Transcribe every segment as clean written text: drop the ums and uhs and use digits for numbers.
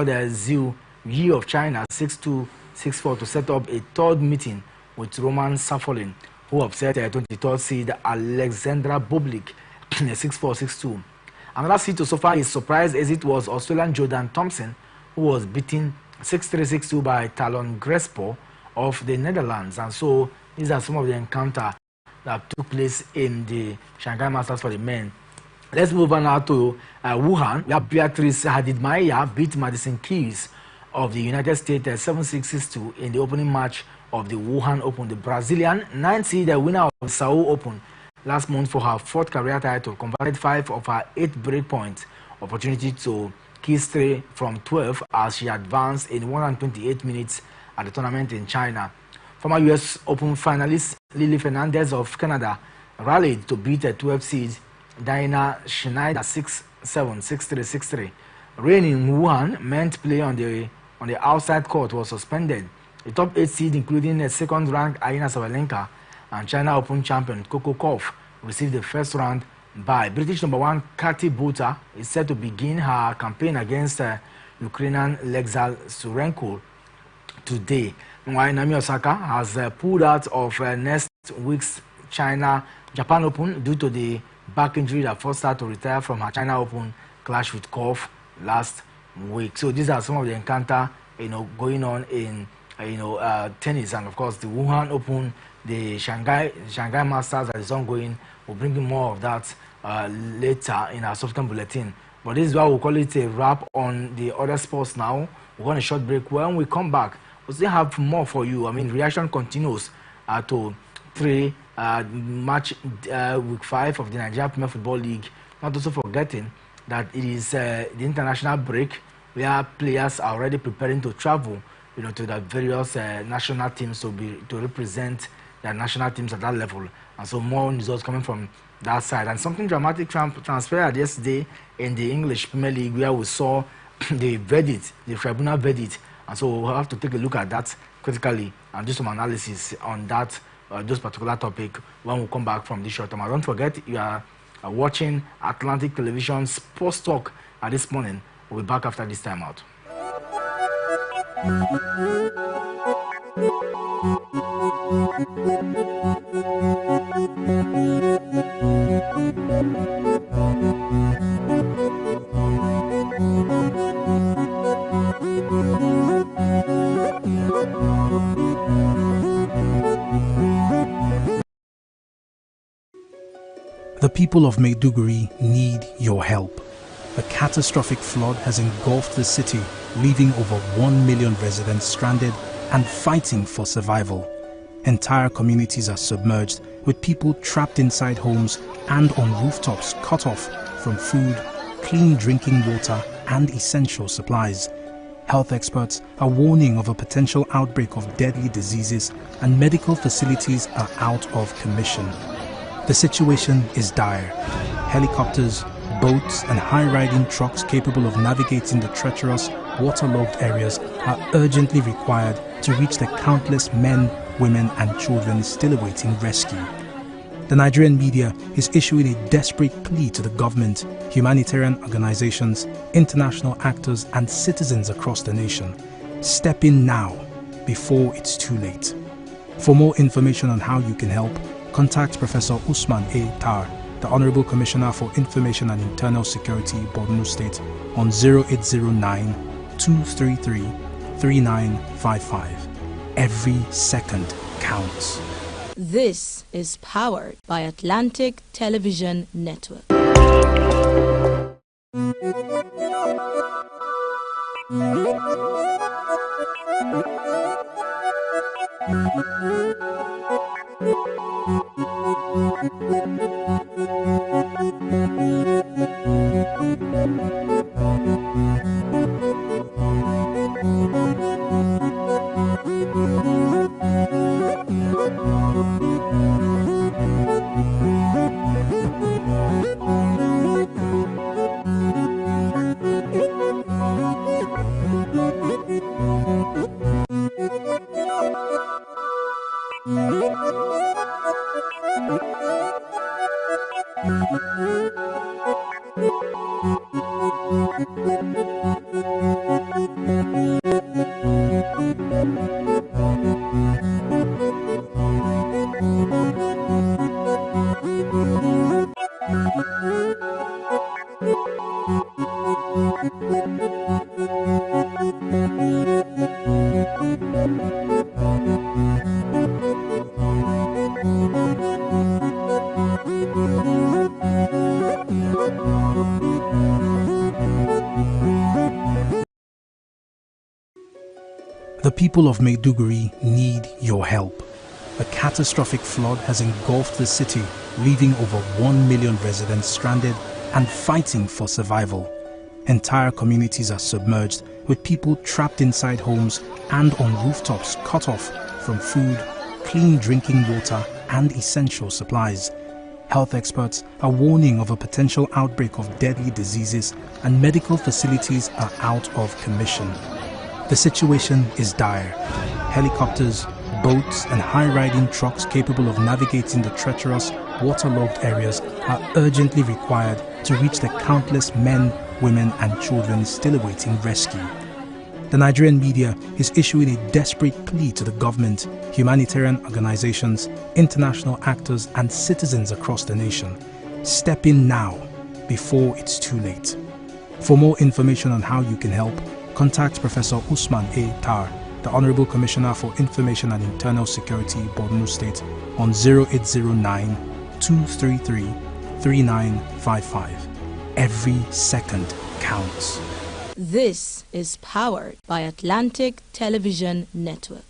the Zhu Yi of China 6-2-6-4 to set up a third meeting with Roman Safolin, who upset 23rd seed Alexandra Bublik in a 6-4-6-2. Another seed to so far is surprise as it was Australian Jordan Thompson, who was beaten 6-3-6-2 by Talon Grespo of the Netherlands. And so these are some of the encounters that took place in the Shanghai Masters for the men. Let's move on now to Wuhan, where Beatrice Hadid-Maia beat Madison Keys of the United States 7-6-6-2 in the opening match of the Wuhan Open. The Brazilian 9th seed, the winner of the Seoul Open last month for her 4th career title, converted 5 of her 8 break points opportunity to Keys 3 from 12 as she advanced in 128 minutes at the tournament in China. Former US Open finalist Lily Fernandez of Canada rallied to beat a 12th seed Diana Schneider 6-7, 6-3, 6-3. Rain in Wuhan meant play on the outside court was suspended. The top 8 seed, including a second-ranked Aryna Sabalenka and China Open champion Coco Gauff, received the first round bye. British number 1 Katy Buta is set to begin her campaign against Ukrainian Lexal Surenko today. While Naomi Osaka has pulled out of next week's Japan Open due to the back injury that forced her to retire from her China Open clash with Gauff last week. So these are some of the encounter going on in tennis, and of course the Wuhan Open, the Shanghai Masters that is ongoing. We'll bring you more of that later in our subsequent bulletin. But this is why we'll call it a wrap on the other sports now. We're going to short break. When we come back, we'll still have more for you. I mean, reaction continues to match week 5 of the Nigerian Premier Football League. Not also forgetting that it is the international break where players are already preparing to travel, to the various national teams to represent their national teams at that level. And so more results coming from that side. And something dramatic transpired yesterday in the English Premier League, where we saw the verdict, the tribunal verdict. And so we'll have to take a look at that critically and do some analysis on that, those particular topic when we come back from this short term. And don't forget, you are watching Atlantic Television Sports Talk this morning. We'll be back after this time out. The people of Maiduguri need your help. A catastrophic flood has engulfed the city, leaving over 1 million residents stranded and fighting for survival. Entire communities are submerged, with people trapped inside homes and on rooftops cut off from food, clean drinking water and essential supplies. Health experts are warning of a potential outbreak of deadly diseases, and medical facilities are out of commission. The situation is dire. Helicopters, boats and high-riding trucks capable of navigating the treacherous, waterlogged areas are urgently required to reach the countless men, women and children still awaiting rescue. The Nigerian media is issuing a desperate plea to the government, humanitarian organizations, international actors and citizens across the nation. Step in now, before it's too late. For more information on how you can help, contact Professor Usman A. Tar, the Honorable Commissioner for Information and Internal Security, Borno State, on 0809-233-3955. Every second counts. This is powered by Atlantic Television Network. The people of Maiduguri need your help. A catastrophic flood has engulfed the city, leaving over 1 million residents stranded and fighting for survival. Entire communities are submerged, with people trapped inside homes and on rooftops cut off from food, clean drinking water and essential supplies. Health experts are warning of a potential outbreak of deadly diseases, and medical facilities are out of commission. The situation is dire. Helicopters, boats and high-riding trucks capable of navigating the treacherous, waterlogged areas are urgently required to reach the countless men, women and children still awaiting rescue. The Nigerian media is issuing a desperate plea to the government, humanitarian organizations, international actors and citizens across the nation. Step in now, before it's too late. For more information on how you can help, contact Professor Usman A. Tar, the Honorable Commissioner for Information and Internal Security, Borno State, on 0809-233-3955. Every second counts. This is powered by Atlantic Television Network.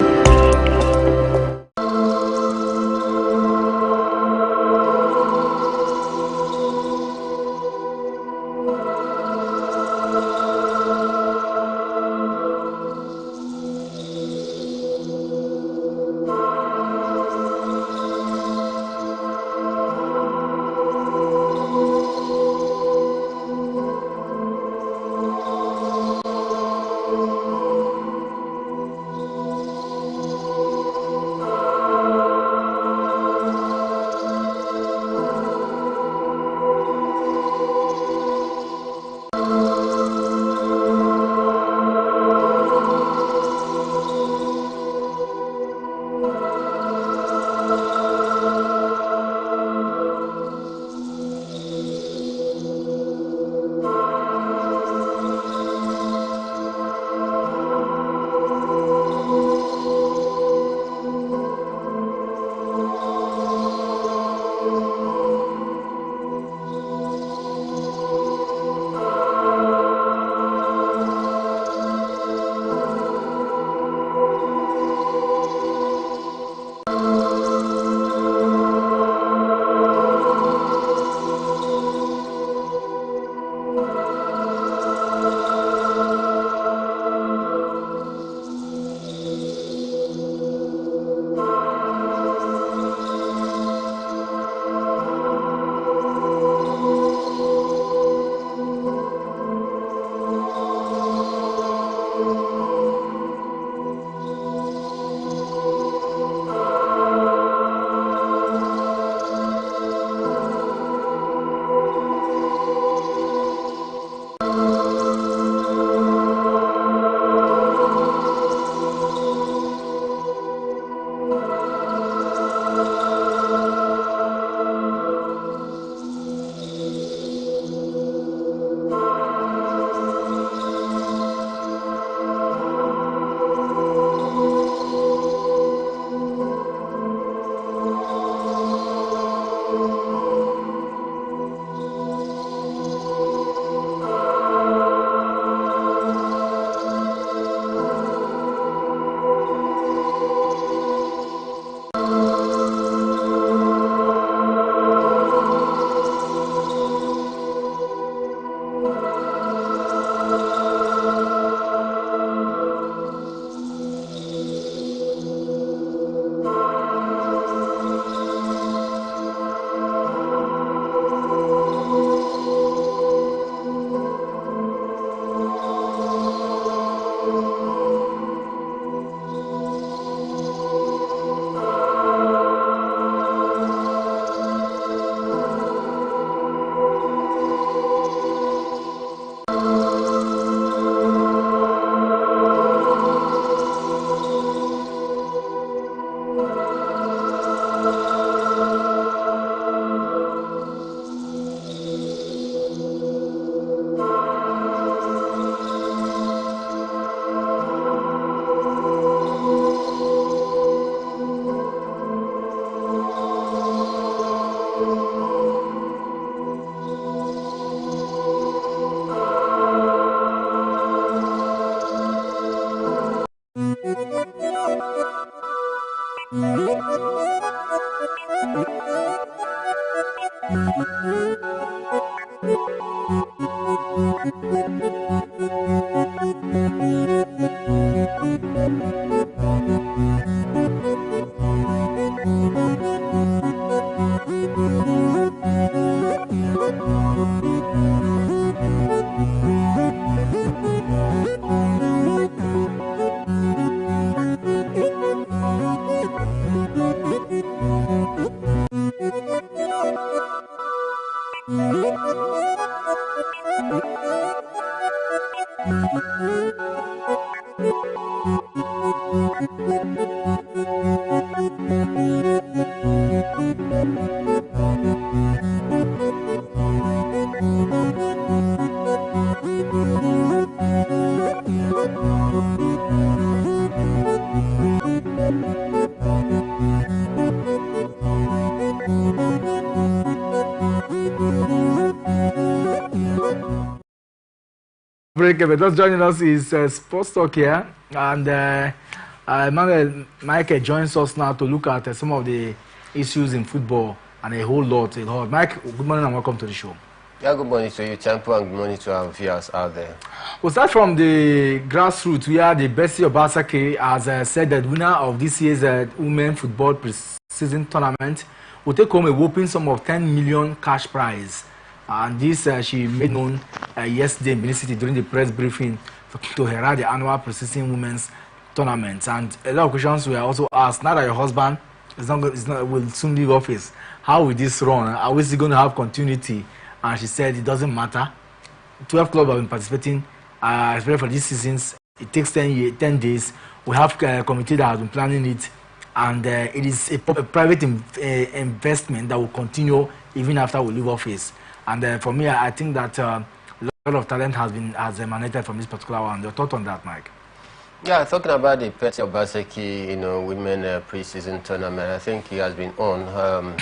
Break, but just joining us is Sports Talk here, and Mike joins us now to look at some of the issues in football and a whole lot. Mike, good morning and welcome to the show. Yeah, good morning to you, Champion, and good morning to our viewers out there. We'll start from the grassroots, where the Bessie Obasake has said that winner of this year's women football pre-season tournament will take home a whopping sum of 10 million cash prize. And this she made known yesterday in Benin City during the press briefing to herald the annual pre-season women's tournament. And a lot of questions were also asked. Now that your husband will soon leave office, how will this run? Are we still going to have continuity? And she said it doesn't matter. 12 clubs have been participating, especially for these seasons. It takes 10 days. We have a committee that has been planning it, and it is a private investment that will continue even after we leave office. And for me, I think that a lot of talent has emanated from this particular one. Your thought on that, Mike? Yeah, talking about the Petty Obaseki, women pre-season tournament, I think he has been on.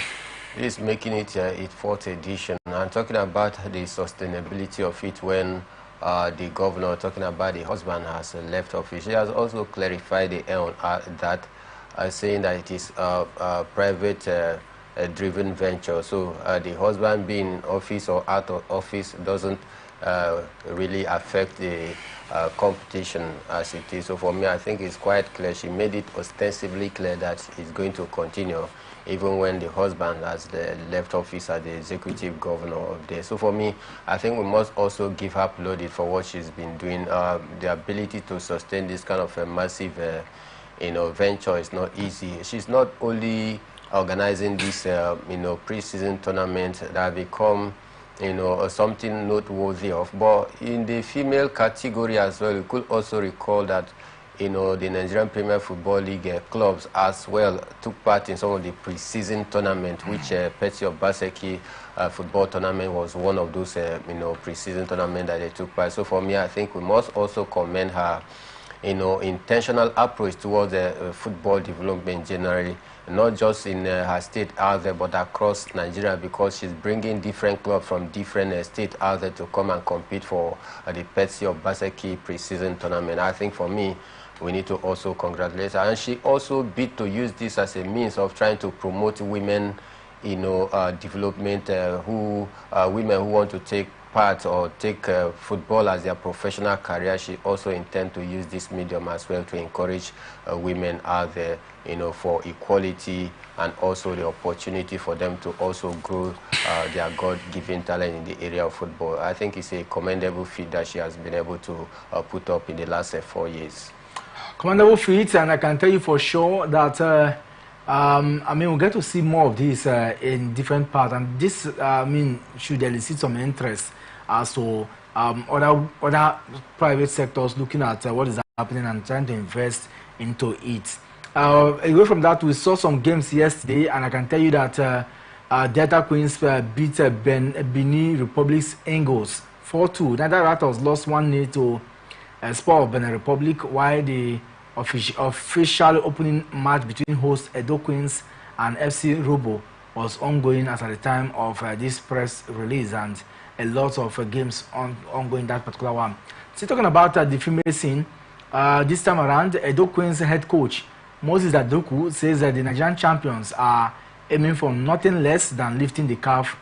He's making it its fourth edition. And talking about the sustainability of it when the governor, talking about the husband, has left office. He has also clarified that, saying that it is a private driven venture. So the husband being in office or out of office doesn't really affect the competition as it is. So for me, I think it's quite clear. She made it ostensibly clear that it's going to continue even when the husband has left office as the executive governor of there. So for me, I think we must also give her applauded for what she's been doing. The ability to sustain this kind of a massive venture is not easy. She's not only organizing this pre-season tournament that have become something noteworthy of, but in the female category as well, you could also recall that the Nigerian Premier Football League clubs as well took part in some of the pre-season tournament, which Petty Obaseki football tournament was one of those pre-season tournament that they took part. So for me, I think we must also commend her intentional approach towards football development generally, not just in her state out there, but across Nigeria, because she's bringing different clubs from different states out there to come and compete for the Petty Obaseki pre-season tournament. I think for me, we need to also congratulate her. And she also bid to use this as a means of trying to promote women, development, women who want to take part or take football as their professional career. She also intends to use this medium as well to encourage women out there, for equality and also the opportunity for them to also grow their God-given talent in the area of football. I think it's a commendable feat that she has been able to put up in the last 4 years. Commendable feat, and I can tell you for sure that we'll get to see more of this in different parts, and this should elicit some interest as to other private sectors looking at what is happening and trying to invest into it. Away from that, we saw some games yesterday, and I can tell you that Delta Queens beat Benin Republic's Angles 4-2. Niger Raptors lost 1-0 to Sport of Benin Republic, while the official opening match between host Edo Queens and FC Robo was ongoing as at the time of this press release, and a lot of games ongoing that particular one. So talking about the female scene, this time around, Edo Queens head coach Moses Adoku says that the Nigerian champions are aiming for nothing less than lifting the CAF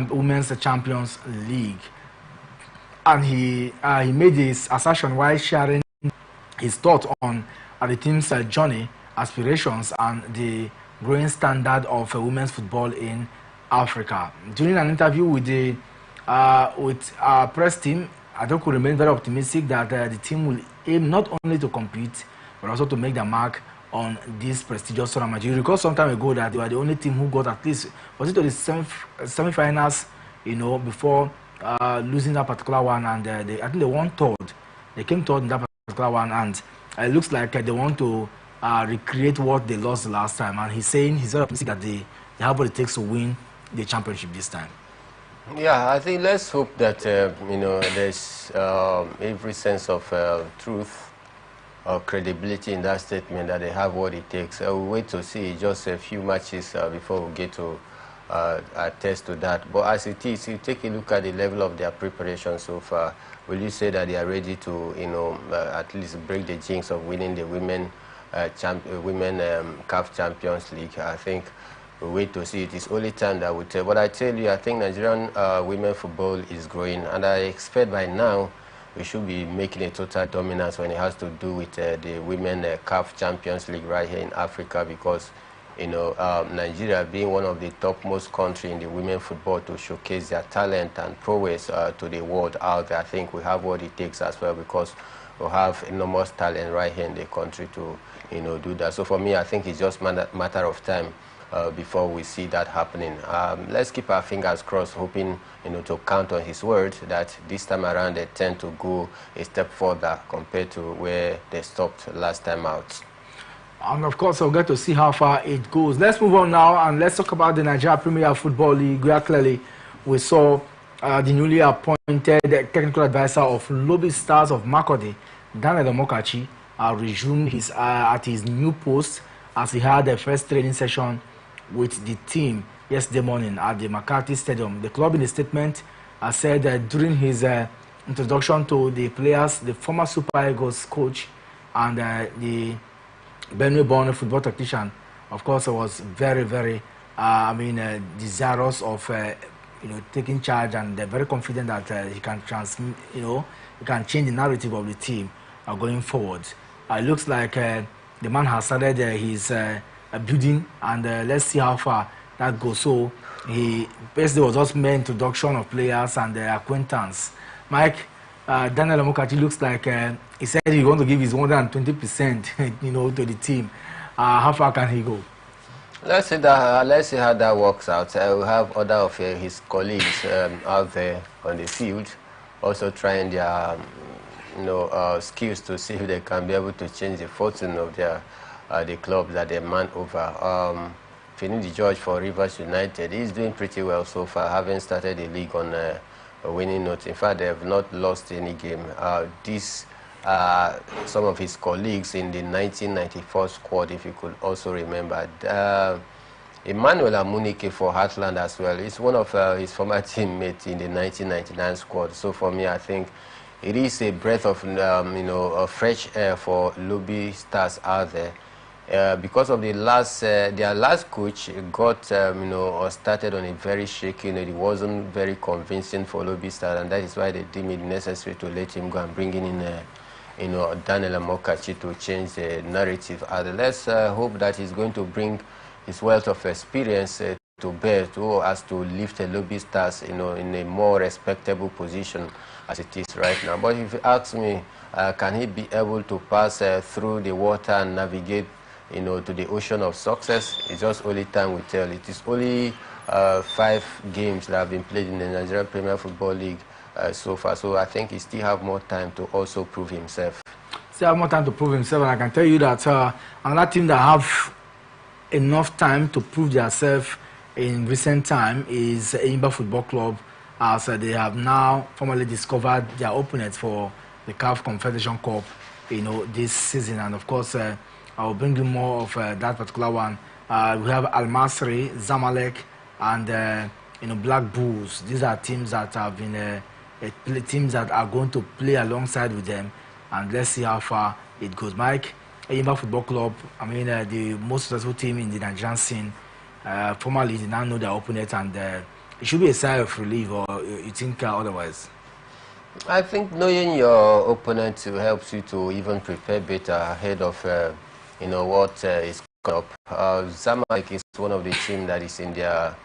Women's Champions League. And he made this assertion while sharing his thoughts on the team's journey, aspirations, and the growing standard of women's football in Africa. During an interview with our press team, Adoku remained very optimistic that the team will aim not only to compete, but also to make their mark on this prestigious tournament. You recall some time ago that they were the only team who got at least, was it to the semi-finals, before losing that particular one, and I think they won third. They came third in that particular one, and it looks like they want to recreate what they lost the last time. And he's saying he's very optimistic that they have what it takes to win the championship this time. Yeah, I think let's hope that there's every sense of truth or credibility in that statement, that they have what it takes. We'll wait to see just a few matches before we get to attest to that. But as it is, you take a look at the level of their preparation so far. Will you say that they are ready to, at least break the jinx of winning the women CAF Champions League? I think we'll wait to see. It is only time that will tell. But I tell you, I think Nigerian women football is growing, and I expect by now we should be making a total dominance when it has to do with the women CAF Champions League right here in Africa, because Nigeria being one of the topmost country in the women football to showcase their talent and prowess to the world out there. I think we have what it takes as well, because we have enormous talent right here in the country to do that. So for me, I think it's just matter of time before we see that happening. Let's keep our fingers crossed, hoping to count on his word that this time around they tend to go a step further compared to where they stopped last time out. And of course, we'll get to see how far it goes. Let's move on now and let's talk about the Nigeria Premier Football League, where clearly we saw the newly appointed technical advisor of Lobby Stars of Makurdi, Daniel Omokachi, resumed at his new post as he had the first training session with the team yesterday morning at the McCarthy Stadium. The club, in a statement, said that during his introduction to the players, the former Super Eagles coach and the Benue-born football tactician, of course, was very, very, desirous of, taking charge, and they're very confident that he can he can change the narrative of the team going forward. It looks like the man has started his building, and let's see how far that goes. So he basically was just mere introduction of players and acquaintance. Mike, Daniel Omokachi looks like he said he's going to give his 120%, to the team. How far can he go? Let's see how that works out. We have other of his colleagues out there on the field, also trying their skills to see if they can be able to change the fortune of the club that they man over. Finidi George for Rivers United, he's doing pretty well so far, having started the league on a winning note. In fact, they have not lost any game. Some of his colleagues in the 1994 squad, if you could also remember. Emmanuel Amunike for Heartland as well. He's one of his former teammates in the 1999 squad. So for me, I think it is a breath of a fresh air for Lobby Stars out there. Because of their last coach got started on a very shaky. It wasn't very convincing for Lobby Stars, and that is why they deemed it necessary to let him go and bring in Daniel Omokachi to change the narrative. Let's hope that he's going to bring his wealth of experience to bear as to lift the Lobby Stars in a more respectable position as it is right now. But if you ask me, can he be able to pass through the water and navigate to the ocean of success? It's just only time will tell. It is only 5 games that have been played in the Nigerian Premier Football League so far. So I think he still have more time to also prove himself. Still have more time to prove himself, and I can tell you that another team that have enough time to prove themselves in recent time is Imba Football Club, as they have now formally discovered their opponents for the CAF Confederation Cup, this season. And of course, I will bring you more of that particular one. We have Al Masry, Zamalek, and Black Bulls. These are teams that have been teams that are going to play alongside with them, and let's see how far it goes. Mike, Eyimba Football Club, I mean, the most successful team in the Nigerian scene, formerly did not know their opponent, and it should be a sigh of relief, or you think otherwise? I think knowing your opponent helps you to even prepare better ahead of what is coming up. Zamalek is one of the teams that is in their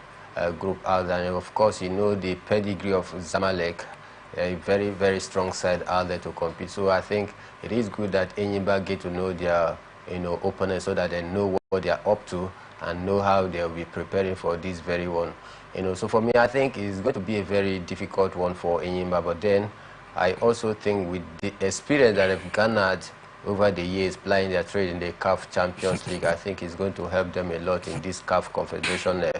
group out, and of course you know the pedigree of Zamalek, a very, very strong side out there to compete. So I think it is good that Enyimba get to know their opponents, so that they know what they are up to and know how they'll be preparing for this very one. So for me, I think it's going to be a very difficult one for Enyimba, but then I also think with the experience that they've garnered over the years playing their trade in the CAF Champions League, I think it's going to help them a lot in this CAF Confederation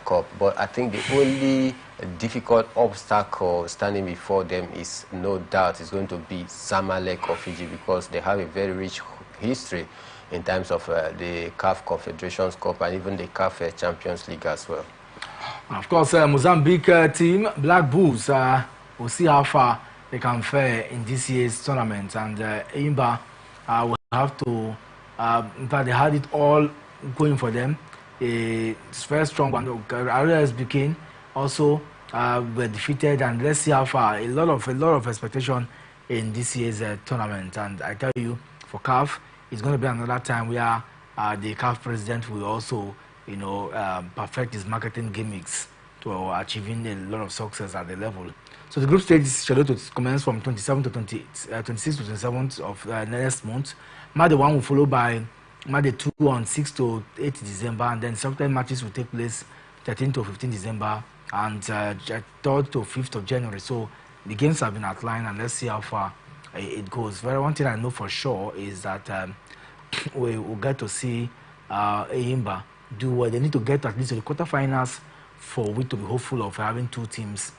Cup. But I think the only difficult obstacle standing before them is, no doubt, is going to be Zamalek of Fiji, because they have a very rich history in terms of the CAF Confederations Cup and even the CAF Champions League as well. Of course, Mozambique team, Black Bulls, we'll see how far they can fare in this year's tournament, and Eyimba will have to, in fact, they had it all going for them. It's very strong one. RSBK also were defeated, and let's see how far. A lot of expectation in this year's tournament, and I tell you, for CAF, it's going to be another time where the CAF president will also, perfect his marketing gimmicks to achieving a lot of success at the level. So the group stage is scheduled to commence from 27 to 26 to 27th of next month. Made 1 will follow by Made 2 on 6 to 8 December, and then subsequent matches will take place 13 to 15 December and 3rd to 5th of January. So the games have been outlined, and let's see how far it goes. One thing I know for sure is that we will get to see Eyimba do well. They need to get at least to the quarterfinals for we to be hopeful of having 2 teams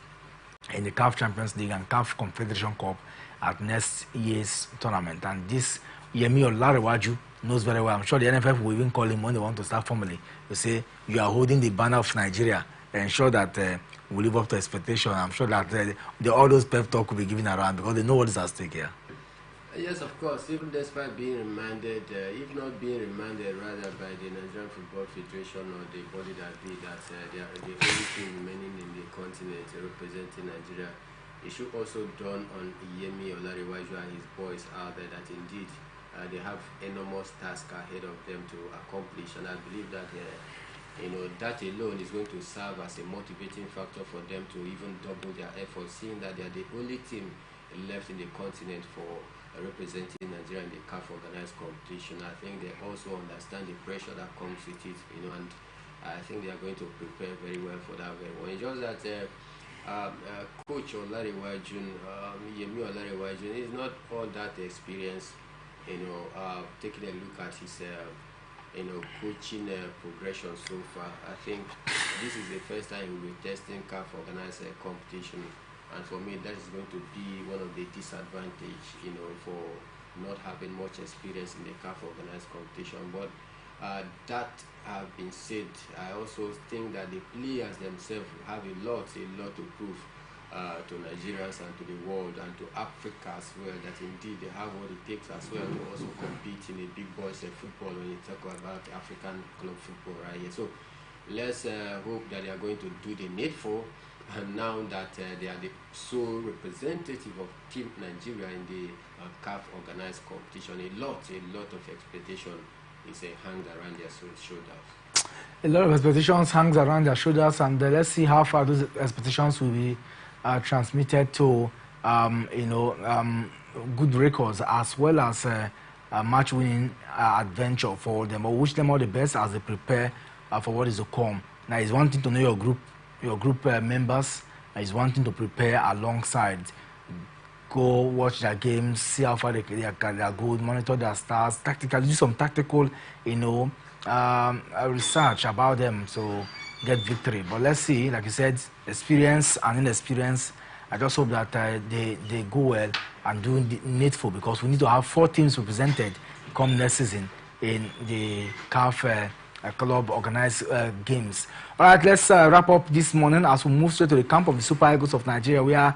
in the CAF Champions League and CAF Confederation Cup at next year's tournament. And this Yemi Olarewaju knows very well. I'm sure the NFF will even call him when they want to start formally to say, you are holding the banner of Nigeria, and ensure that we live up to expectation. I'm sure that all those pep talk will be given around, because they know what is at stake here. Yes, of course, even despite being remanded, if not being remanded rather by the Nigerian Football Federation or the body that be that they are the only team remaining in the continent representing Nigeria, it should also dawn on Yemi Olarewaju and his boys out there that indeed they have enormous task ahead of them to accomplish, and I believe that that alone is going to serve as a motivating factor for them to even double their efforts, seeing that they are the only team left in the continent for representing Nigeria in the CAF organized competition. I think they also understand the pressure that comes with it, and I think they are going to prepare very well for that very well. It's just that Coach Olarewaju, Yemi Olarewaju, is not all that experienced. Taking a look at his coaching progression so far, I think this is the first time he will be testing CAF organized competition. And for me, that is going to be one of the disadvantages, for not having much experience in the CAF organized competition. But that have been said, I also think that the players themselves have a lot to prove to Nigerians and to the world and to Africa as well, that indeed they have what it takes as well to also compete in the big boys football when you talk about African club football, right? So let's hope that they are going to do the needful. And now that they are the sole representative of Team Nigeria in the CAF organized competition, a lot of expectation is hanged around their shoulders. A lot of expectations hangs around their shoulders, and let's see how far those expectations will be transmitted to good records, as well as a match-winning adventure for them. I wish them all the best as they prepare for what is to come. Now, it's one thing to know your group members, is wanting to prepare alongside. Go watch their games, see how far they are good, monitor their stars, tactically do some tactical, research about them to get victory. But let's see, like you said, experience and inexperience. I just hope that they go well and do the needful, because we need to have 4 teams represented come next season in the CAF club organized games. All right, let's wrap up this morning as we move straight to the camp of the Super Eagles of Nigeria, where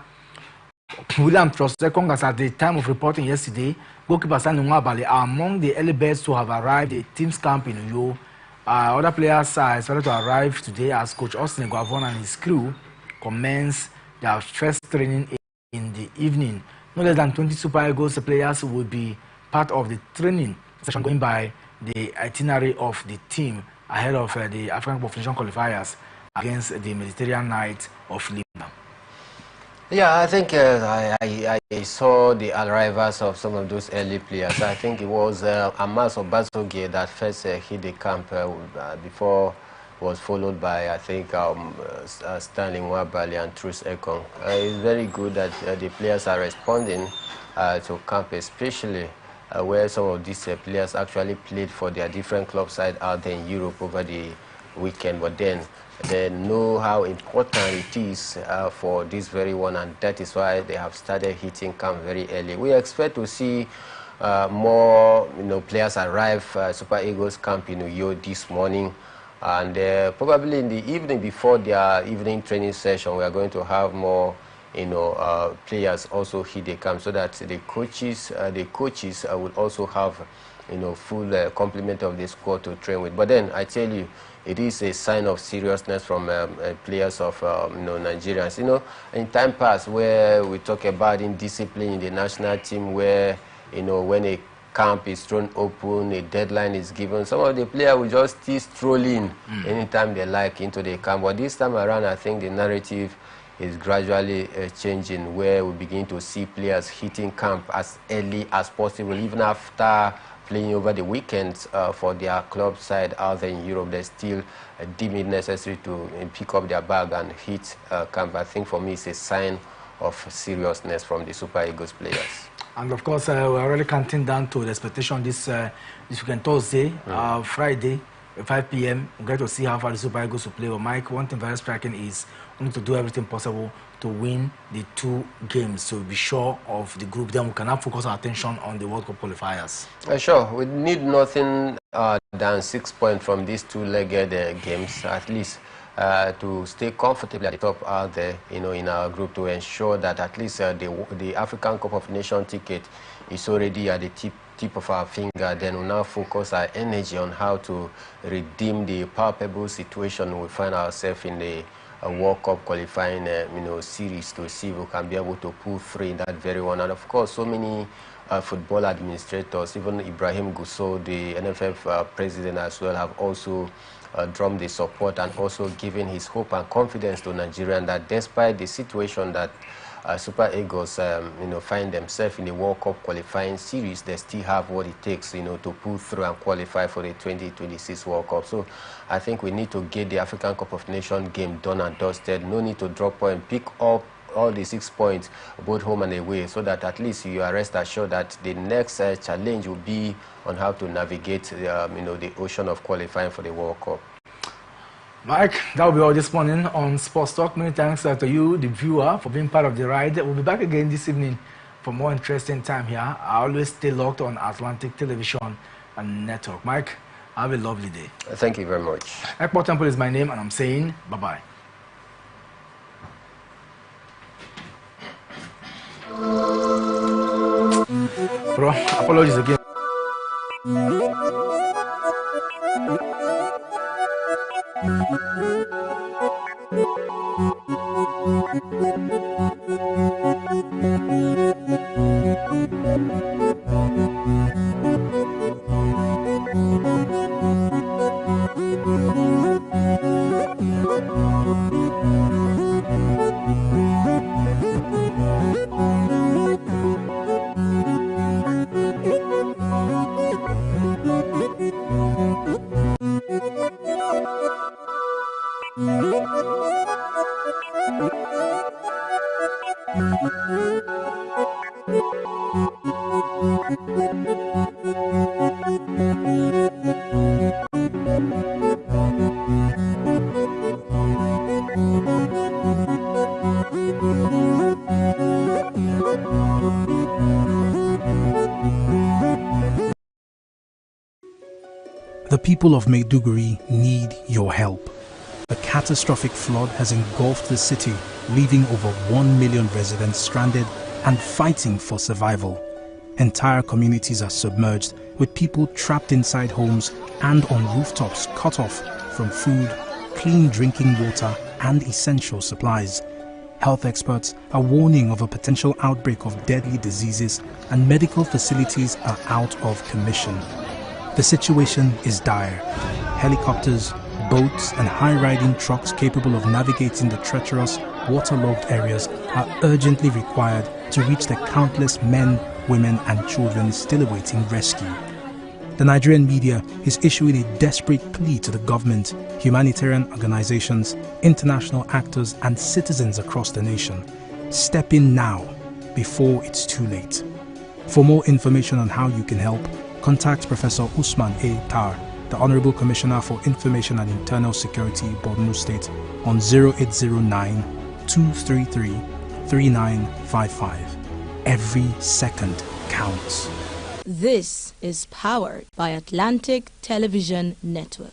William Trosekong, as at the time of reporting yesterday, goalkeeper Sani Nwabali are among the early birds to have arrived at team's camp in Uyo. Other players are expected to arrive today as Coach Austin Guavon and his crew commence their first training in the evening. No less than 20 Super Eagles players will be part of the training session going by the itinerary of the team ahead of the African Cup of Nations qualifiers against the Mediterranean Knights of Libya. Yeah, I think I saw the arrivals of some of those early players. I think it was Amas Obasogie that first hit the camp before was followed by, I think, Stanley Nwabali and Truce Ekong. It's very good that the players are responding to camp, especially where some of these players actually played for their different club side out there in Europe over the weekend, but then they know how important it is for this very one, and that is why they have started hitting camp very early. We expect to see more players arrive Super Eagles camp in Uyo this morning, and probably in the evening before their evening training session we are going to have more players also hit the camp, so that the coaches will also have full complement of the squad to train with. But then I tell you, it is a sign of seriousness from players of Nigerians. In time past where we talk about indiscipline in the national team, where when a camp is thrown open, a deadline is given, some of the players will just still stroll in anytime they like into the camp. But this time around, I think the narrative is gradually changing, where we begin to see players hitting camp as early as possible, even after playing over the weekends for their club side out there in Europe. They still deem it necessary to pick up their bag and hit camp. I think for me it's a sign of seriousness from the Super Eagles players. And of course, we're really counting down to the expectation this weekend, Thursday, Friday, 5 p.m. We're going to see how far the Super Eagles will play. But Mike, one thing very striking is we need to do everything possible to win the 2 games, so be sure of the group. Then we can now focus our attention on the World Cup qualifiers. Sure, we need nothing than 6 points from these 2-legged games, at least, to stay comfortably at the top out there, in our group, to ensure that at least the African Cup of Nations ticket is already at the tip of our finger. Then we now focus our energy on how to redeem the palpable situation we find ourselves in the World Cup qualifying series, to see if we can be able to pull through in that very one. And of course, so many football administrators, even Ibrahim Gusso, the NFF president as well, have also drummed the support and also given his hope and confidence to Nigeria that despite the situation that Super Eagles find themselves in the World Cup qualifying series, they still have what it takes to pull through and qualify for the 2026 World Cup. So I think we need to get the African Cup of Nations game done and dusted. No need to drop point, pick up all the 6 points both home and away, so that at least you are rest assured that the next challenge will be on how to navigate the ocean of qualifying for the World Cup. Mike, that will be all this morning on Sports Talk. Many thanks to you, the viewer, for being part of the ride. We'll be back again this evening for more interesting time here. I always stay locked on Atlantic Television and Network. Mike, have a lovely day. Thank you very much. Ekpo Temple is my name, and I'm saying bye-bye. Bro, apologies again. The people of Maiduguri need your help. A catastrophic flood has engulfed the city, leaving over 1 million residents stranded and fighting for survival. Entire communities are submerged, with people trapped inside homes and on rooftops cut off from food, clean drinking water and essential supplies. Health experts are warning of a potential outbreak of deadly diseases, and medical facilities are out of commission. The situation is dire. Helicopters, boats and high-riding trucks capable of navigating the treacherous, waterlogged areas are urgently required to reach the countless men, women and children still awaiting rescue. The Nigerian media is issuing a desperate plea to the government, humanitarian organizations, international actors and citizens across the nation. Step in now, before it's too late. For more information on how you can help, contact Professor Usman A. Tar, the Honorable Commissioner for Information and Internal Security, Borno State, on 0809-233-3955. Every second counts. This is powered by Atlantic Television Network.